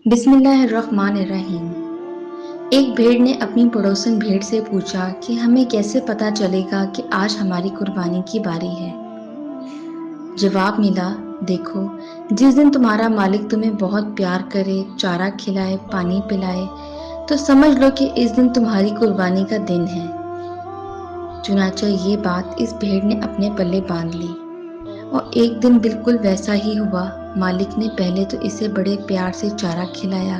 बिस्मिल्लाहिर्रहमानिर्रहीम। एक भेड़ ने अपनी पड़ोसन भेड़ से पूछा कि हमें कैसे पता चलेगा कि आज हमारी कुर्बानी की बारी है। जवाब मिला, देखो, जिस दिन तुम्हारा मालिक तुम्हें बहुत प्यार करे, चारा खिलाए, पानी पिलाए, तो समझ लो कि इस दिन तुम्हारी कुर्बानी का दिन है। चुनांचे ये बात इस भेड़ ने अपने पल्ले बांध ली और एक दिन बिल्कुल वैसा ही हुआ। मालिक ने पहले तो इसे बड़े प्यार से चारा खिलाया,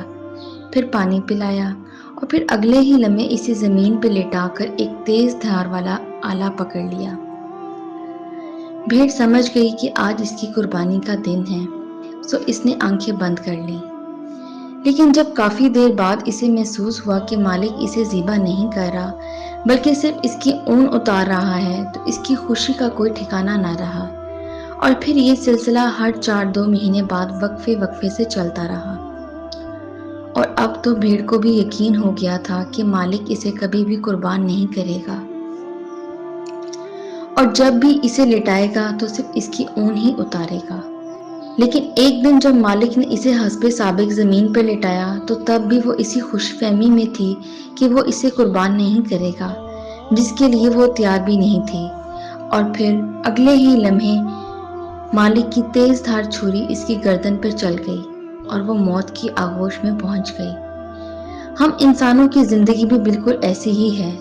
फिर पानी पिलाया और फिर अगले ही लम्हे इसे जमीन पर लेटाकर एक तेज धार वाला आला पकड़ लिया। भेड़ समझ गई कि आज इसकी कुर्बानी का दिन है, सो इसने आंखें बंद कर ली। लेकिन जब काफी देर बाद इसे महसूस हुआ कि मालिक इसे ज़िबा नहीं कर रहा, बल्कि सिर्फ इसकी ऊन उतार रहा है, तो इसकी खुशी का कोई ठिकाना ना रहा। और फिर ये सिलसिला हर 4-2 महीने बाद वक्फे वक्फे से चलता रहा। और अब तो भेड़ को भी यकीन हो गया था कि मालिक इसे कभी भी कुर्बान नहीं करेगा और जब भी इसे लिटाएगा तो सिर्फ इसकी ऊन ही उतारेगा। लेकिन एक दिन जब मालिक ने इसे हस्बे साबिक ज़मीन पर लिटाया, तो तब भी वो इसी खुशफहमी में थी कि वो इसे कुर्बान नहीं करेगा, जिसके लिए वो तैयार भी नहीं थी। और फिर अगले ही लम्हे मालिक की तेज धार छुरी इसकी गर्दन पर चल गई और वो मौत की आगोश में पहुंच गई। हम इंसानों की जिंदगी भी बिल्कुल ऐसी ही है।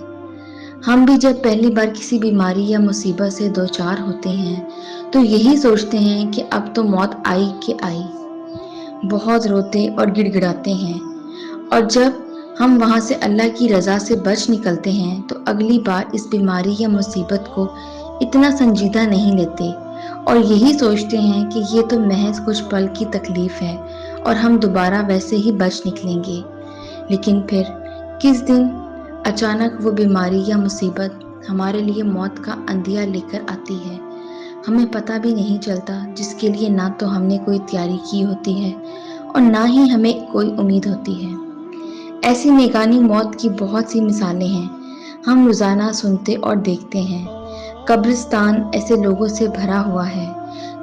हम भी जब पहली बार किसी बीमारी या मुसीबत से दो चार होते हैं, तो यही सोचते हैं कि अब तो मौत आई कि आई। बहुत रोते और गिड़गिड़ाते हैं, और जब हम वहां से अल्लाह की रजा से बच निकलते हैं, तो अगली बार इस बीमारी या मुसीबत को इतना संजीदा नहीं लेते और यही सोचते हैं कि ये तो महज कुछ पल की तकलीफ है और हम दोबारा वैसे ही बच निकलेंगे। लेकिन फिर किस दिन अचानक वो बीमारी या मुसीबत हमारे लिए मौत का अंधिया लेकर आती है, हमें पता भी नहीं चलता, जिसके लिए ना तो हमने कोई तैयारी की होती है और ना ही हमें कोई उम्मीद होती है। ऐसी नेगानी मौत की बहुत सी मिसालें हैं, हम रोज़ाना सुनते और देखते हैं। कब्रिस्तान ऐसे लोगों से भरा हुआ है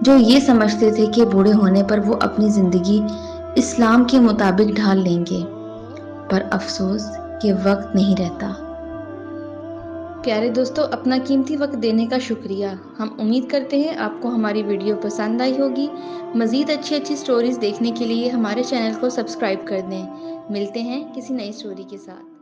जो ये समझते थे कि बूढ़े होने पर वो अपनी ज़िंदगी इस्लाम के मुताबिक ढाल लेंगे, पर अफसोस कि वक्त नहीं रहता। प्यारे दोस्तों, अपना कीमती वक्त देने का शुक्रिया। हम उम्मीद करते हैं आपको हमारी वीडियो पसंद आई होगी। मज़ीद अच्छी स्टोरीज़ देखने के लिए हमारे चैनल को सब्सक्राइब कर दें। मिलते हैं किसी नई स्टोरी के साथ।